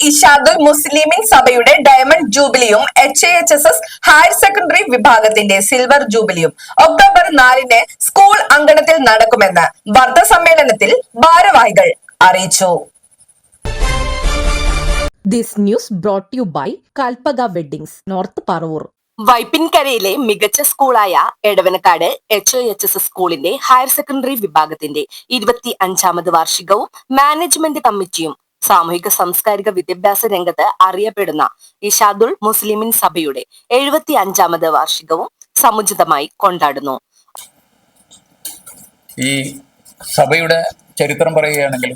ഇഷാദുൽ മുസ്ലിമീൻ സഭയുടെ diamond ജൂബിലിയും HAHSS higher secondary വിഭാഗത്തിന്റെ silver ജൂബിലിയും October 4-ന് school അങ്കണത്തിൽ നടക്കുമെന്ന് വാർത്താസമ്മേളനത്തിൽ ഭാരവാഹികൾ അറിയിച്ചു. This news brought to you by Kalpaga Weddings, North Parvur. വൈപ്പിൻകരയിലെ മികച്ച സ്കൂളായ എടവനക്കാട് HAHSS സ്കൂളിന്റെ ഹയർ സെക്കൻഡറി വിഭാഗത്തിന്റെ 25ാമത് വാർഷികവും മാനേജ്മെന്റ് കമ്മിറ്റിയും സാമൂഹിക സാംസ്കാരിക വിദ്യാഭ്യാസ രംഗത്ത് അറിയപ്പെടുന്ന ഇഷാദുൽ മുസ്ലിമീൻ സഭയുടെ 75ാമത് വാർഷികവും സമുചിതമായി കൊണ്ടാടുന്നു. ഈ സഭയുടെ ചരിത്രം പറയുകയാണെങ്കിൽ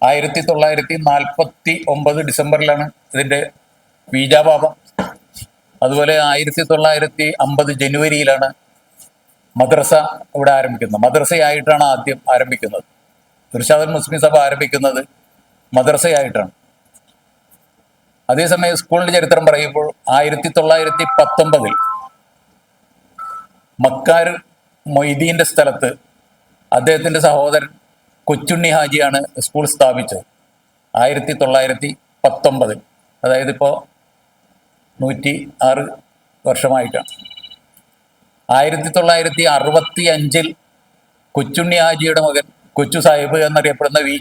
1949 ഡിസംബറിലാണ് ഇതിന്റെ ബീജാപാപം. അതുപോലെ 1950 ജനുവരിയിലാണ് മദ്രസ ഇവിടെ ആരംഭിക്കുന്നത്. മദ്രസയായിട്ടാണ് ആദ്യം ആരംഭിക്കുന്നത്. ഇർഷാദുൽ മുസ്ലിം സഭ ആരംഭിക്കുന്നത് മദ്രസയായിട്ടാണ്. അതേസമയം സ്കൂളിന്റെ ചരിത്രം പറയുമ്പോൾ 1919 മക്കാർ മൊയ്തീന്റെ സ്ഥലത്ത് അദ്ദേഹത്തിന്റെ സഹോദരൻ കൊച്ചുണ്ണി ഹാജിയാണ് സ്കൂൾ സ്ഥാപിച്ചത്. 1919, അതായത് ഇപ്പോൾ 106 വർഷമായിട്ടാണ്. 1965 കൊച്ചുണ്ണി ഹാജിയുടെ മകൻ കൊച്ചു സാഹിബ് എന്നറിയപ്പെടുന്ന വി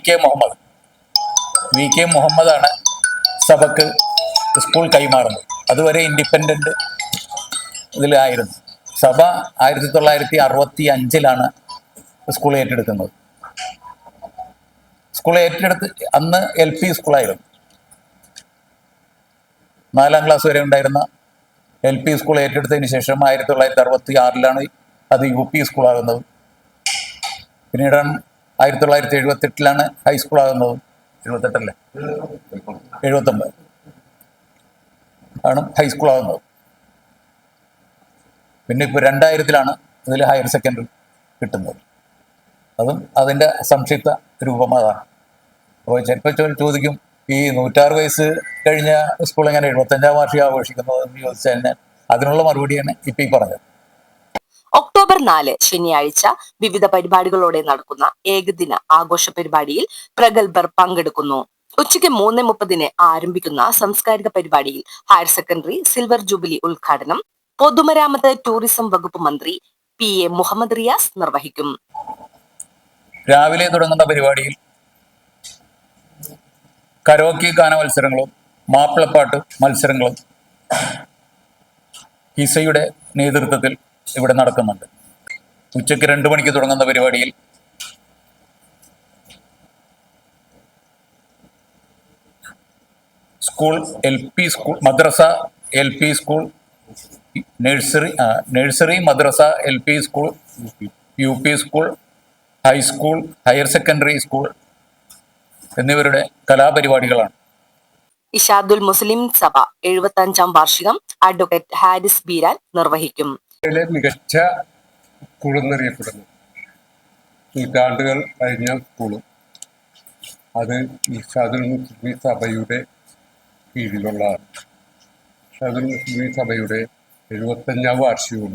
കെ മുഹമ്മദാണ് സഭക്ക് സ്കൂൾ കൈമാറുന്നത്. അതുവരെ ഇൻഡിപെൻഡന്റ് ഇതിലായിരുന്നു. സഭ 1965 സ്കൂൾ ഏറ്റെടുക്കുന്നത്. സ്കൂൾ ഏറ്റെടുത്ത് അന്ന് LP സ്കൂളായിരുന്നു. 4ാം ക്ലാസ് വരെ ഉണ്ടായിരുന്ന LP സ്കൂൾ ഏറ്റെടുത്തതിന് ശേഷം 1966 അത് UP സ്കൂളാകുന്നത്. പിന്നീടാണ് 1978 ഹൈസ്കൂളാകുന്നത്. 79 ആണ് ഹൈസ്കൂളാകുന്നത്. പിന്നെ ഇപ്പോൾ 2000 ഇതിൽ ഹയർ സെക്കൻഡറി കിട്ടുന്നത്. അതും അതിൻ്റെ സംക്ഷിപ്ത രൂപം അതാണ്. അപ്പോൾ ചിലപ്പോൾ ചോദിക്കും, ഈ 106 വയസ്സ് കഴിഞ്ഞ സ്കൂൾ എങ്ങനെ 75ാം വാർഷികം ആഘോഷിക്കുന്നത് എന്ന് ചോദിച്ചു കഴിഞ്ഞാൽ അതിനുള്ള മറുപടിയാണ് ഇപ്പം ഈ പറഞ്ഞത്. ഒക്ടോബർ 4 ശനിയാഴ്ച വിവിധ പരിപാടികളോടെ നടക്കുന്ന ഏകദിന ആഘോഷ പരിപാടിയിൽ പ്രഗത്ഭർ പങ്കെടുക്കുന്നു. ഉച്ചയ്ക്ക് 3:30 ആരംഭിക്കുന്ന സാംസ്കാരിക പരിപാടിയിൽ ഹയർ സെക്കൻഡറി സിൽവർ ജൂബിലി ഉദ്ഘാടനം പൊതുമരാമത്ത് ടൂറിസം വകുപ്പ് മന്ത്രി PA മുഹമ്മദ് റിയാസ് നിർവഹിക്കും. രാവിലെ തുടങ്ങുന്ന പരിപാടിയിൽ കരോക്കി ഗാന മത്സരങ്ങളും മാപ്പിളപ്പാട്ട് മത്സരങ്ങളും ഹിസയുടെ നേതൃത്വത്തിൽ ഇവിടെ നടക്കുന്നുണ്ട്. ഉച്ചയ്ക്ക് 2 മണിക്ക് തുടങ്ങുന്ന പരിപാടിയിൽ സ്കൂൾ LP സ്കൂൾ മദ്രസ LP സ്കൂൾ നഴ്സറി മദ്രസ LP school UP school high school higher secondary school എന്നിവരുടെ കലാപരിപാടികളാണ്. ഇഷാദുൽ മുസ്ലിം സഭ 75ാം വാർഷികം അഡ്വക്കേറ്റ് ഹാരിസ് ബീരാൻ നിർവഹിക്കും. മികച്ച സ്കൂൾ എന്നറിയപ്പെടുന്നു. നൂറ്റാണ്ടുകൾ കഴിഞ്ഞ സ്കൂളും അത് ഇഷാദുൽ മുസ്ലിം സഭയുടെ കീഴിലുള്ളതാണ്. ഇഷാദുൽ മുസ്ലിം സഭയുടെ 75ാം വാർഷികവും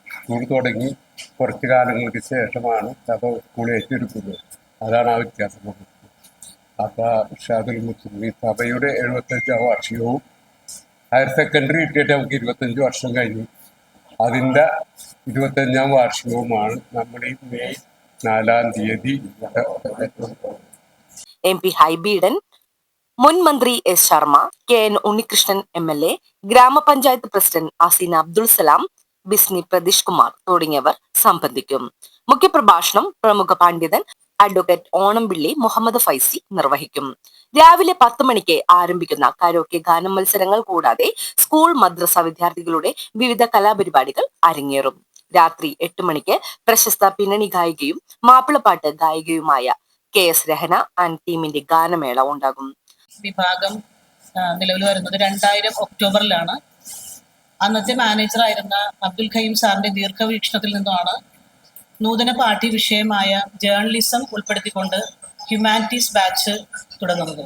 സ്കൂൾ തുടങ്ങി കുറച്ചു കാലങ്ങൾക്ക് ശേഷമാണ് സഭ സ്കൂൾ ഏറ്റെടുക്കുന്നത്. അതാണ് ആ വ്യത്യാസം. അപ്പോൾ ഇഷാദുൽ മുസ്ലിം സഭയുടെ 75ാം വാർഷികവും ഹയർ സെക്കൻഡറി കിട്ടിയിട്ട് നമുക്ക് 25 വർഷം കഴിഞ്ഞു. അതിൻ്റെ 25ാം വാർഷികവുമാണ് നമ്മൾ ഈ മെയ് 4-ാം തീയതി. MP ഹൈബീഡൻ, മുൻ മന്ത്രി S Sharma, KN Unnikrishnan MLA, ഗ്രാമപഞ്ചായത്ത് പ്രസിഡന്റ് അസീന അബ്ദുൾ സലാം, ബിസ്നി പ്രതീഷ് കുമാർ തുടങ്ങിയവർ സംബന്ധിക്കും. മുഖ്യപ്രഭാഷണം പ്രമുഖ പണ്ഡിതൻ അഡ്വക്കേറ്റ് ഓണംപിള്ളി മുഹമ്മദ് ഫൈസി നിർവഹിക്കും. രാവിലെ 10 മണിക്ക് ആരംഭിക്കുന്ന കരോക്കെ ഗാനം മത്സരങ്ങൾ കൂടാതെ സ്കൂൾ മദ്രസ വിദ്യാർത്ഥികളുടെ വിവിധ കലാപരിപാടികൾ അരങ്ങേറും. രാത്രി 8 മണിക്ക് പ്രശസ്ത പിന്നണി ഗായികയും മാപ്പിളപ്പാട്ട് ഗായികയുമായ KS രഹന ആൻഡ് ടീമിന്റെ ഗാനമേള ഉണ്ടാകും. വിഭാഗം നിലവിൽ വരുന്നത് 2000 ഒക്ടോബറിലാണ്. അന്നത്തെ മാനേജറായിരുന്ന അബ്ദുൽ ഖയ്യൂം സാറിന്റെ ദീർഘവീക്ഷണത്തിൽ നിന്നുമാണ് നൂതന പാഠ്യ വിഷയമായ ജേർണലിസം ഉൾപ്പെടുത്തിക്കൊണ്ട് ഹ്യൂമാനിറ്റീസ് ബാച്ച് തുടങ്ങുന്നത്.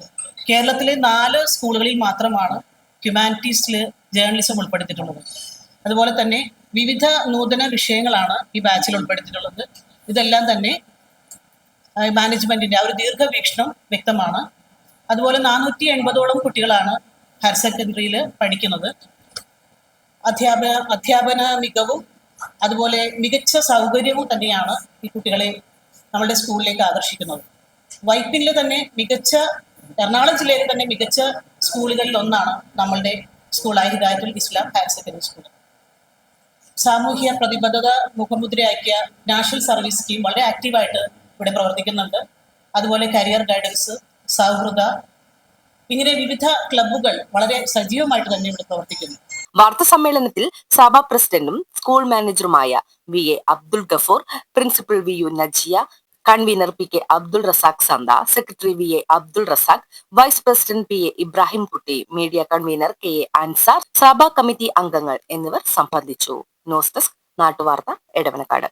കേരളത്തിലെ 4 സ്കൂളുകളിൽ മാത്രമാണ് ഹ്യൂമാനിറ്റീസിൽ ജേർണലിസം ഉൾപ്പെടുത്തിയിട്ടുള്ളത്. അതുപോലെ തന്നെ വിവിധ നൂതന വിഷയങ്ങളാണ് ഈ ബാച്ചിൽ ഉൾപ്പെടുത്തിയിട്ടുള്ളത്. ഇതെല്ലാം തന്നെ മാനേജ്മെന്റിന്റെ ആ ഒരു ദീർഘവീക്ഷണം വ്യക്തമാണ്. അതുപോലെ 480ഓളം കുട്ടികളാണ് ഹയർ സെക്കൻഡറിയിൽ പഠിക്കുന്നത്. അധ്യാപന മികവും അതുപോലെ മികച്ച സൗകര്യവും തന്നെയാണ് ഈ കുട്ടികളെ നമ്മുടെ സ്കൂളിലേക്ക് ആകർഷിക്കുന്നത്. വൈപ്പിനിലെ തന്നെ എറണാകുളം ജില്ലയിലെ തന്നെ മികച്ച സ്കൂളുകളിൽ ഒന്നാണ് നമ്മളുടെ സ്കൂളായ ഹിദായത്തുൽ ഇസ്ലാം ഹയർ സെക്കൻഡറി സ്കൂൾ. സാമൂഹ്യ പ്രതിബദ്ധത മുഖമുദ്രയാക്കിയ നാഷണൽ സർവീസ് സ്കീം വളരെ ആക്റ്റീവായിട്ട് ഇവിടെ പ്രവർത്തിക്കുന്നുണ്ട്. അതുപോലെ കരിയർ ഗൈഡൻസ്, സൗഹൃദ, ഇങ്ങനെ വിവിധ ക്ലബ്ബുകൾ വളരെ സജീവമായിട്ട് തന്നെ ഇവിടെ പ്രവർത്തിക്കുന്നു. വാർത്താ സമ്മേളനത്തിൽ സഭാ പ്രസിഡന്റും സ്കൂൾ മാനേജറുമായ VA Abdul Gafoor, principal VU Najiya, convener PK Abdul Razak സന്ത, secretary VA Abdul Razak, vice president PA Ibrahim Kutty, media convener KA Ansar, സഭാ കമ്മിറ്റി അംഗങ്ങൾ എന്നിവർ സംബന്ധിച്ചു. ന്യൂസ് ഡെസ്ക് നാട്ടുവാർത്ത, എടവനക്കാട്.